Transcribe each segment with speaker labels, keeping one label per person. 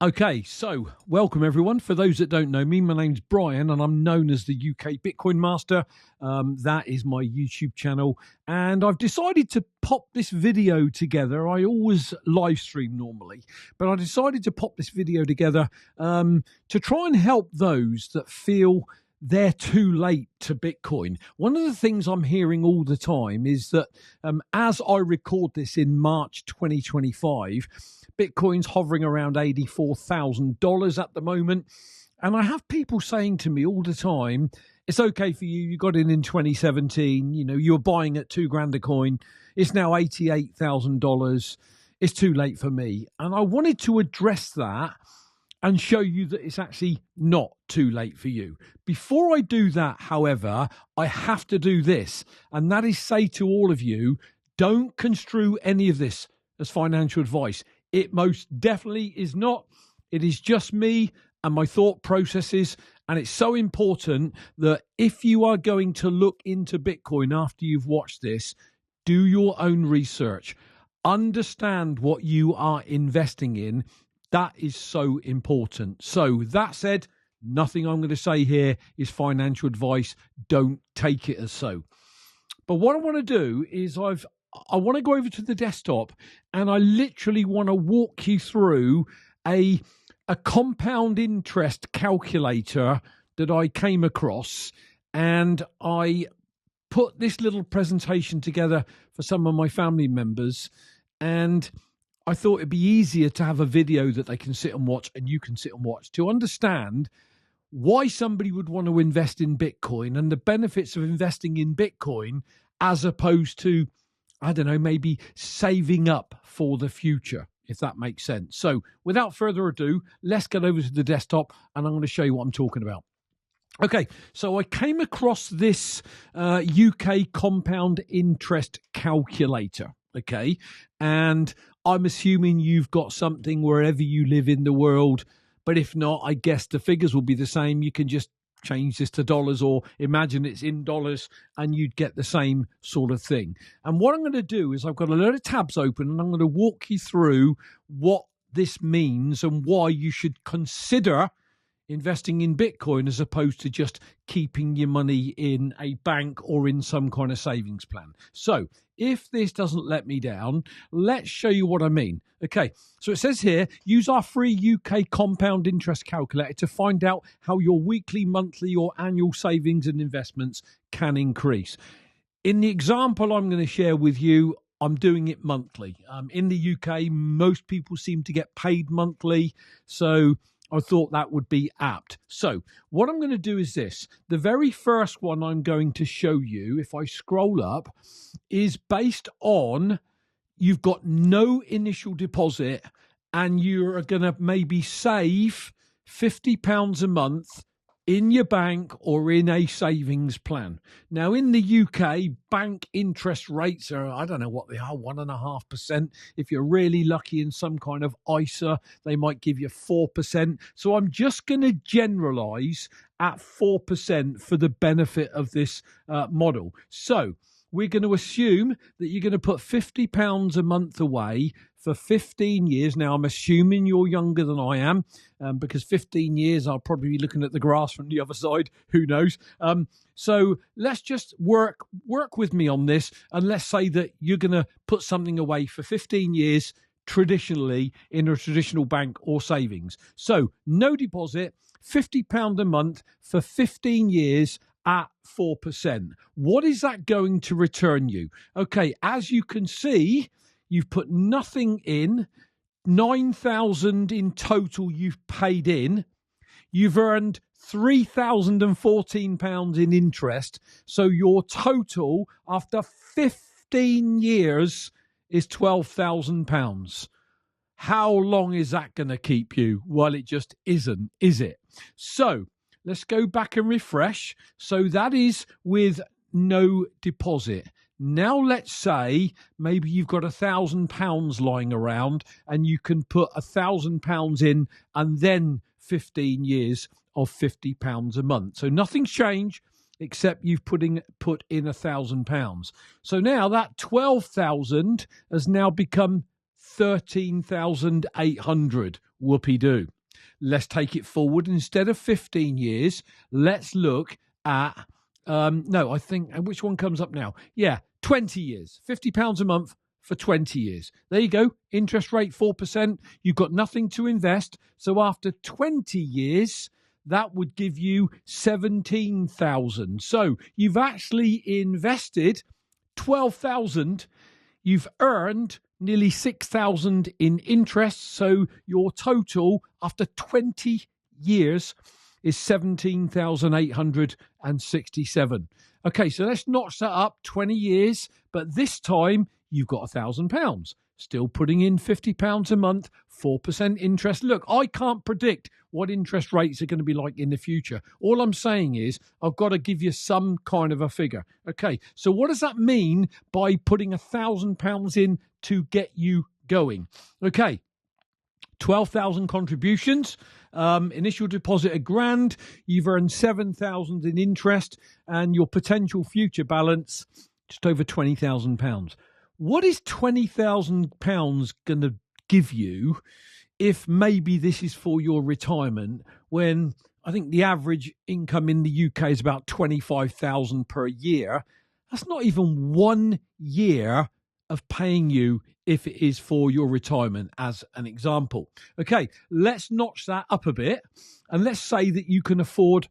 Speaker 1: Okay, so welcome everyone. For those that don't know me, my name's Brian and I'm known as the UKBitcoinMaster. That is my YouTube channel, and I've decided to pop this video together. I always live stream normally, but I decided to pop this video together to try and help those that feel they're too late to Bitcoin. One of the things I'm hearing all the time is that as I record this in March 2025, Bitcoin's hovering around $84,000 at the moment. And I have people saying to me all the time, it's okay for you. You got in 2017. You know, you were buying at $2,000 a coin. It's now $88,000. It's too late for me. And I wanted to address that and show you that it's actually not too late for you. Before I do that, however, I have to do this, and that is say to all of you, don't construe any of this as financial advice. It most definitely is not. It is just me and my thought processes, and it's so important that if you are going to look into Bitcoin after you've watched this, do your own research. Understand what you are investing in. That is so important. So that said, nothing I'm going to say here is financial advice. Don't take it as so. But what I want to do is I want to go over to the desktop, and I literally want to walk you through a compound interest calculator that I came across, and I put this little presentation together for some of my family members, and I thought it'd be easier to have a video that they can sit and watch, and you can sit and watch, to understand why somebody would want to invest in Bitcoin and the benefits of investing in Bitcoin as opposed to, I don't know, maybe saving up for the future, if that makes sense. So without further ado, let's get over to the desktop and I'm going to show you what I'm talking about. Okay, so I came across this UK compound interest calculator, okay? And I'm assuming you've got something wherever you live in the world, but if not, I guess the figures will be the same. You can just change this to dollars or imagine it's in dollars and you'd get the same sort of thing. And what I'm going to do is I've got a load of tabs open and I'm going to walk you through what this means and why you should consider investing in Bitcoin as opposed to just keeping your money in a bank or in some kind of savings plan. So if this doesn't let me down, let's show you what I mean. Okay, so it says here, use our free UK compound interest calculator to find out how your weekly, monthly or annual savings and investments can increase. In the example I'm going to share with you, I'm doing it monthly. In the UK, most people seem to get paid monthly, so I thought that would be apt. So what I'm going to do is this. The very first one I'm going to show you, if I scroll up, is based on you've got no initial deposit and you're going to maybe save £50 a month in your bank or in a savings plan. Now, in the UK, bank interest rates are, I don't know what they are, 1.5%. If you're really lucky in some kind of ISA, they might give you 4%. So I'm just going to generalize at 4% for the benefit of this model. So we're going to assume that you're going to put £50 a month away for 15 years. Now, I'm assuming you're younger than I am, because 15 years, I'll probably be looking at the grass from the other side. Who knows? So let's just work with me on this. And let's say that you're going to put something away for 15 years, traditionally in a traditional bank or savings. So no deposit, £50 a month for 15 years at 4%. What is that going to return you? Okay, as you can see, you've put nothing in, 9,000 in total you've paid in. You've earned £3,014 in interest. So your total after 15 years is £12,000. How long is that going to keep you? Well, it just isn't, is it? So let's go back and refresh. So that is with no deposit. Now let's say maybe you've got £1,000 lying around and you can put £1,000 in and then 15 years of £50 a month. So nothing's changed except you've put in £1,000. So now that 12,000 has now become 13,800. Whoopee-doo. Let's take it forward. Instead of 15 years, let's look at, I think, which one comes up now? Yeah, 20 years, £50 a month for 20 years. There you go. Interest rate 4%. You've got nothing to invest. So after 20 years, that would give you 17,000. So you've actually invested 12,000. You've earned nearly 6,000 in interest. So your total after 20 years is 17,867. Okay, so let's notch that up 20 years, but this time you've got £1,000. Still putting in £50 a month, 4% interest. Look, I can't predict what interest rates are going to be like in the future. All I'm saying is I've got to give you some kind of a figure. Okay, so what does that mean by putting £1,000 in to get you going? Okay, 12,000 contributions, initial deposit £1,000. You've earned 7,000 in interest, and your potential future balance just over £20,000. What is £20,000 going to give you if maybe this is for your retirement, when I think the average income in the UK is about 25,000 per year? That's not even 1 year of paying you if it is for your retirement, as an example. Okay, let's notch that up a bit, and let's say that you can afford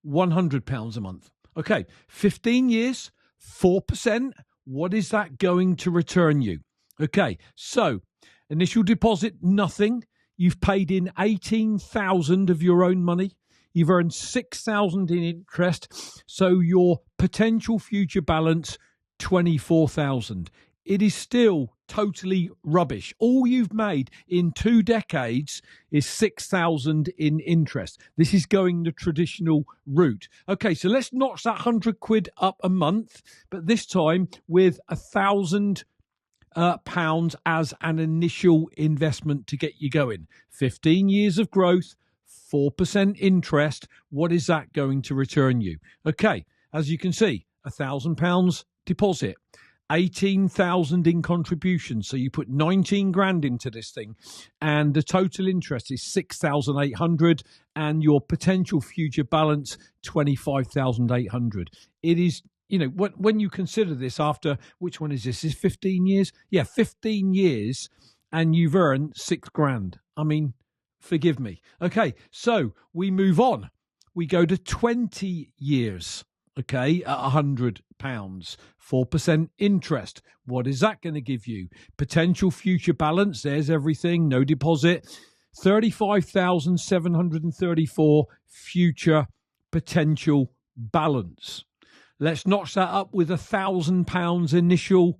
Speaker 1: £100 a month. Okay, 15 years, 4%. What is that going to return you? Okay, so initial deposit, nothing. You've paid in 18,000 of your own money. You've earned 6,000 in interest. So your potential future balance, 24,000. It is still totally rubbish. All you've made in 2 decades is 6,000 in interest. This is going the traditional route. Okay, so let's notch that £100 up a month, but this time with £1,000 pounds as an initial investment to get you going. 15 years of growth, 4% interest. What is that going to return you? Okay, as you can see, £1,000 deposit, 18,000 in contributions. So you put 19 grand into this thing, and the total interest is 6,800, and your potential future balance 25,800. It is, when you consider this after, which one is this? Is 15 years? Yeah, 15 years, and you've earned 6 grand. I mean, forgive me. Okay, so we move on. We go to 20 years. Okay, at £100, 4% interest. What is that going to give you? Potential future balance, there's everything, no deposit. 35,734 future potential balance. Let's notch that up with £1,000 initial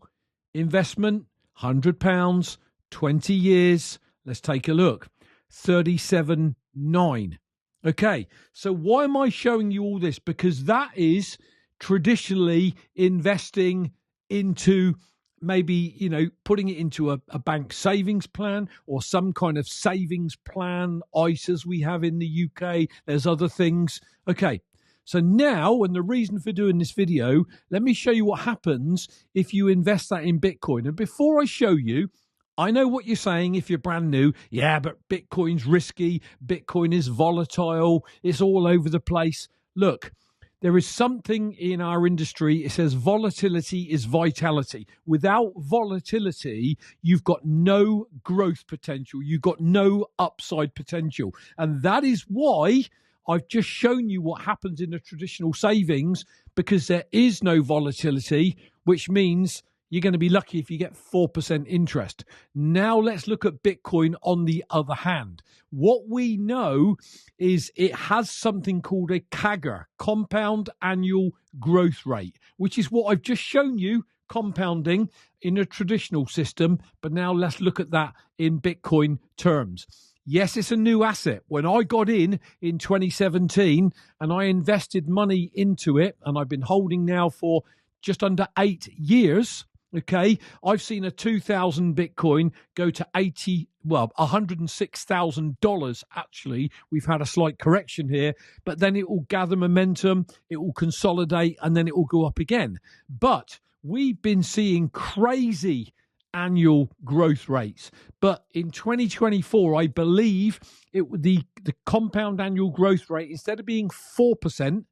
Speaker 1: investment, £100, 20 years. Let's take a look. 37,900. Okay, so why am I showing you all this? Because that is traditionally investing into maybe, putting it into a bank savings plan or some kind of savings plan, ISAs we have in the UK. There's other things. Okay, so now, and the reason for doing this video, let me show you what happens if you invest that in Bitcoin. And before I show you, I know what you're saying if you're brand new. Yeah, but Bitcoin's risky. Bitcoin is volatile. It's all over the place. Look, there is something in our industry. It says volatility is vitality. Without volatility, you've got no growth potential. You've got no upside potential. And that is why I've just shown you what happens in the traditional savings, because there is no volatility, which means you're going to be lucky if you get 4% interest. Now let's look at Bitcoin on the other hand. What we know is it has something called a CAGR, compound annual growth rate, which is what I've just shown you, compounding in a traditional system. But now let's look at that in Bitcoin terms. Yes, it's a new asset. When I got in 2017 and I invested money into it, and I've been holding now for just under 8 years, okay, I've seen a 2,000 Bitcoin go to $106,000 actually. We've had a slight correction here, but then it will gather momentum, it will consolidate, and then it will go up again. But we've been seeing crazy annual growth rates. But in 2024, I believe the compound annual growth rate, instead of being 4%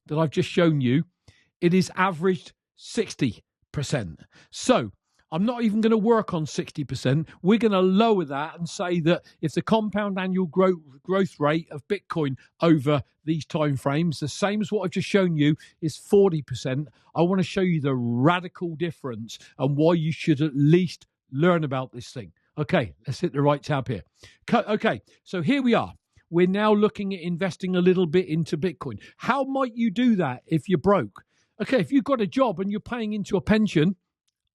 Speaker 1: that I've just shown you, it is averaged 60%. So I'm not even going to work on 60%. We're going to lower that and say that if the compound annual growth rate of Bitcoin over these time frames, the same as what I've just shown you, is 40%, I want to show you the radical difference and why you should at least learn about this thing. Okay, let's hit the right tab here. Okay, so here we are. We're now looking at investing a little bit into Bitcoin. How might you do that if you're broke? Okay, if you've got a job and you're paying into a pension,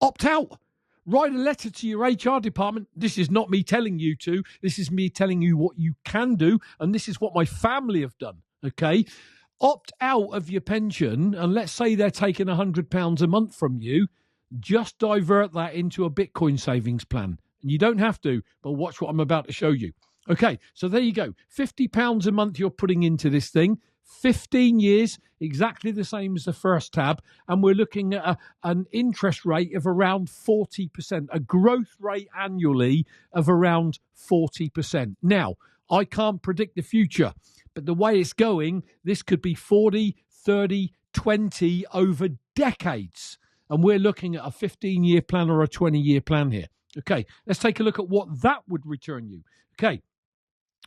Speaker 1: opt out. Write a letter to your HR department. This is not me telling you to. This is me telling you what you can do. And this is what my family have done. Okay. Opt out of your pension. And let's say they're taking £100 a month from you. Just divert that into a Bitcoin savings plan. And you don't have to, but watch what I'm about to show you. Okay. So there you go. £50 a month you're putting into this thing. 15 years, exactly the same as the first tab, and we're looking at an interest rate of around 40%, a growth rate annually of around 40%. Now, I can't predict the future, but the way it's going, this could be 40, 30, 20 over decades, and we're looking at a 15-year plan or a 20-year plan here. Okay, let's take a look at what that would return you. Okay.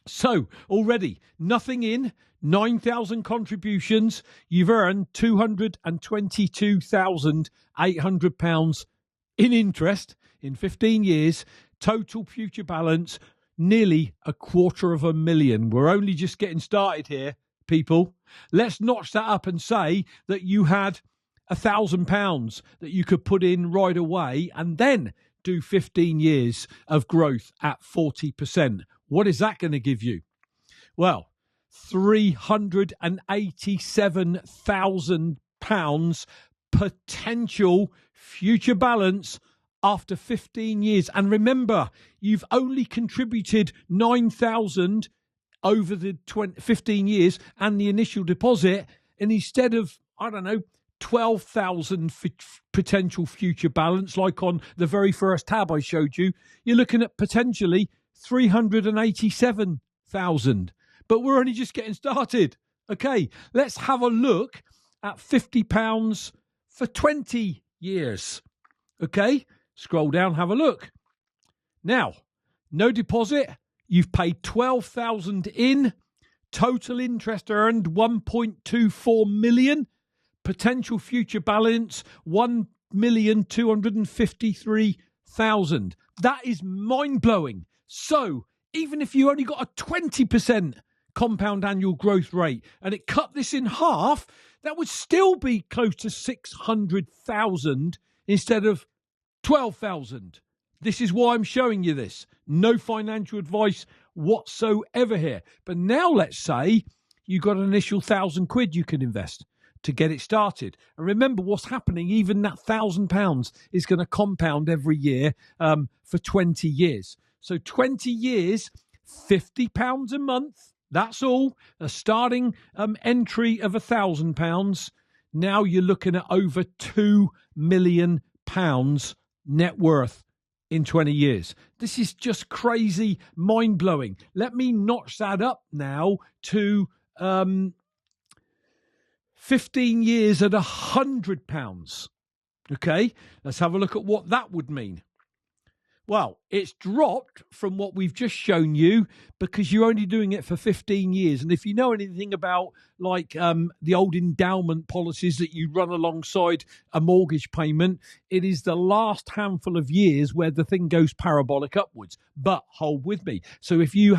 Speaker 1: So already nothing in, 9,000 contributions, you've earned £222,800 in interest in 15 years, total future balance, nearly £250,000. We're only just getting started here, people. Let's notch that up and say that you had £1,000 that you could put in right away and then do 15 years of growth at 40%. What is that going to give you? Well, £387,000 potential future balance after 15 years. And remember, you've only contributed 9,000 over the 15 years and the initial deposit. And instead of, 12,000 potential future balance, like on the very first tab I showed you, you're looking at potentially 387,000. But we're only just getting started. Okay, let's have a look at £50 for 20 years. Okay, scroll down, have a look. Now, no deposit. You've paid 12,000 in. Total interest earned 1.24 million. Potential future balance 1,253,000. That is mind-blowing. So, even if you only got a 20% compound annual growth rate and it cut this in half, that would still be close to 600,000 instead of 12,000. This is why I'm showing you this. No financial advice whatsoever here. But now let's say you got an initial £1,000 you can invest to get it started. And remember what's happening, even that £1,000 is going to compound every year for 20 years. So 20 years, £50 a month. That's all. A starting entry of £1,000. Now you're looking at over £2 million net worth in 20 years. This is just crazy, mind-blowing. Let me notch that up now to 15 years at £100. Okay, let's have a look at what that would mean. Well, it's dropped from what we've just shown you because you're only doing it for 15 years. And if you know anything about like the old endowment policies that you run alongside a mortgage payment, it is the last handful of years where the thing goes parabolic upwards. But hold with me. So if you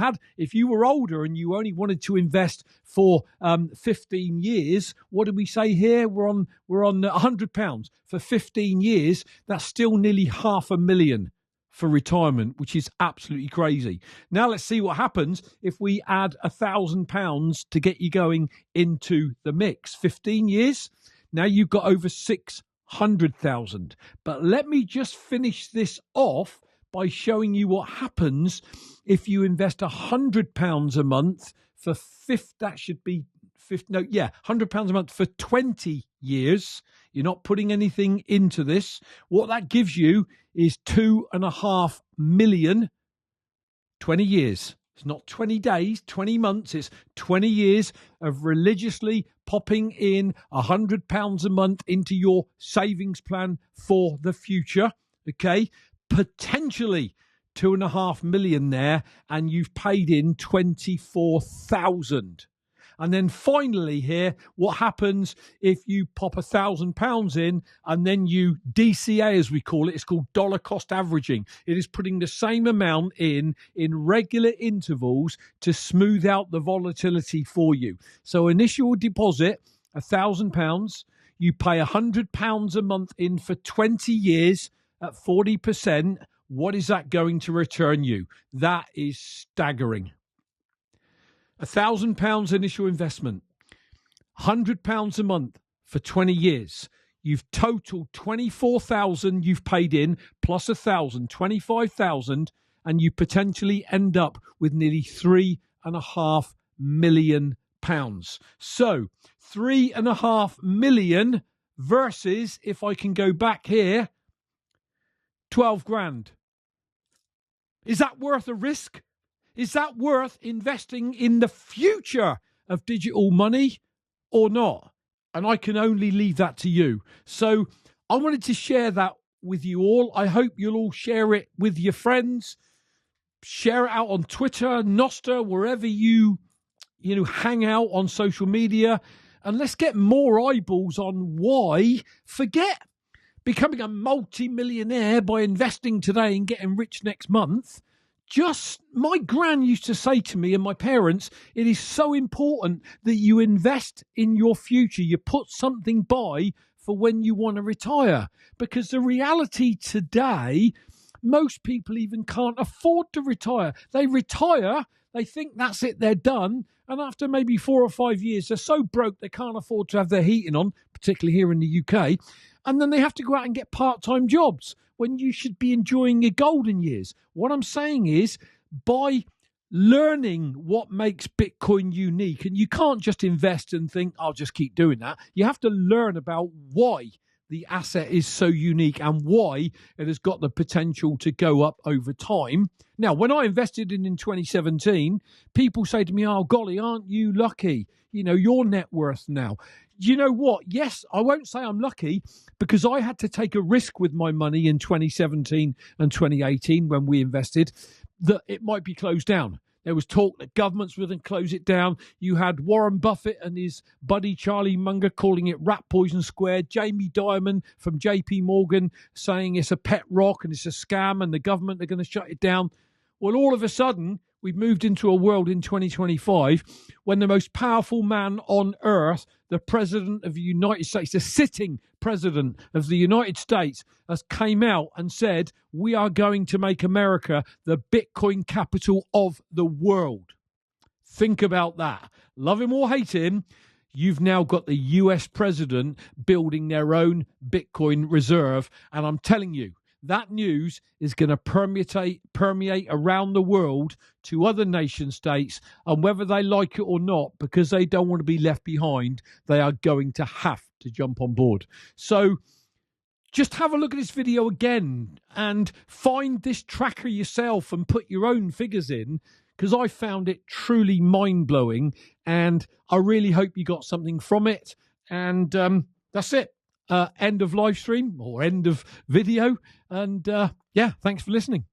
Speaker 1: were older and you only wanted to invest for 15 years, what did we say here? We're on £100 for 15 years. That's still nearly £500,000 for retirement, which is absolutely crazy. Now let's see what happens if we add £1,000 to get you going into the mix. 15 years, now you've got over 600,000. But let me just finish this off by showing you what happens if you invest £100 a month for that should be £100 a month for 20 years. You're not putting anything into this. What that gives you is 2.5 million, 20 years. It's not 20 days, 20 months. It's 20 years of religiously popping in £100 a month into your savings plan for the future. Okay. Potentially 2.5 million there, and you've paid in 24,000. And then finally here, what happens if you pop £1,000 in and then you DCA, as we call it, it's called dollar cost averaging. It is putting the same amount in regular intervals to smooth out the volatility for you. So initial deposit, £1,000, you pay £100 a month in for 20 years at 40%. What is that going to return you? That is staggering. £1,000 initial investment, £100 a month for 20 years. You've totaled 24,000 you've paid in, plus 1,000, 25,000, and you potentially end up with nearly £3.5 million. So 3.5 million versus, if I can go back here, 12 grand. Is that worth a risk? Is that worth investing in the future of digital money or not? And I can only leave that to you. So I wanted to share that with you all. I hope you'll all share it with your friends. Share it out on Twitter, Nostr, wherever you hang out on social media. And let's get more eyeballs on why. Forget becoming a multi-millionaire by investing today and getting rich next month. Just, my gran used to say to me and my parents, it is so important that you invest in your future. You put something by for when you want to retire. Because the reality today, most people even can't afford to retire. They retire, they think that's it, they're done. And after maybe 4 or 5 years, they're so broke they can't afford to have their heating on, particularly here in the UK. And then they have to go out and get part-time jobs when you should be enjoying your golden years. What I'm saying is, by learning what makes Bitcoin unique, and you can't just invest and think, I'll just keep doing that. You have to learn about why the asset is so unique and why it has got the potential to go up over time. Now, when I invested in 2017, people say to me, oh, golly, aren't you lucky? Your net worth now. You know what? Yes, I won't say I'm lucky, because I had to take a risk with my money in 2017 and 2018 when we invested that it might be closed down. There was talk that governments were going to close it down. You had Warren Buffett and his buddy Charlie Munger calling it rat poison square. Jamie Dimon from JP Morgan saying it's a pet rock and it's a scam and the government are going to shut it down. Well, all of a sudden, we've moved into a world in 2025 when the most powerful man on earth, the President of the United States, the sitting President of the United States, has came out and said, we are going to make America the Bitcoin capital of the world. Think about that. Love him or hate him, you've now got the US president building their own Bitcoin reserve. And I'm telling you, that news is going to permeate around the world to other nation states, and whether they like it or not, because they don't want to be left behind, they are going to have to jump on board. So just have a look at this video again and find this tracker yourself and put your own figures in, because I found it truly mind-blowing, and I really hope you got something from it. And that's it. End of live stream or end of video. And yeah, thanks for listening.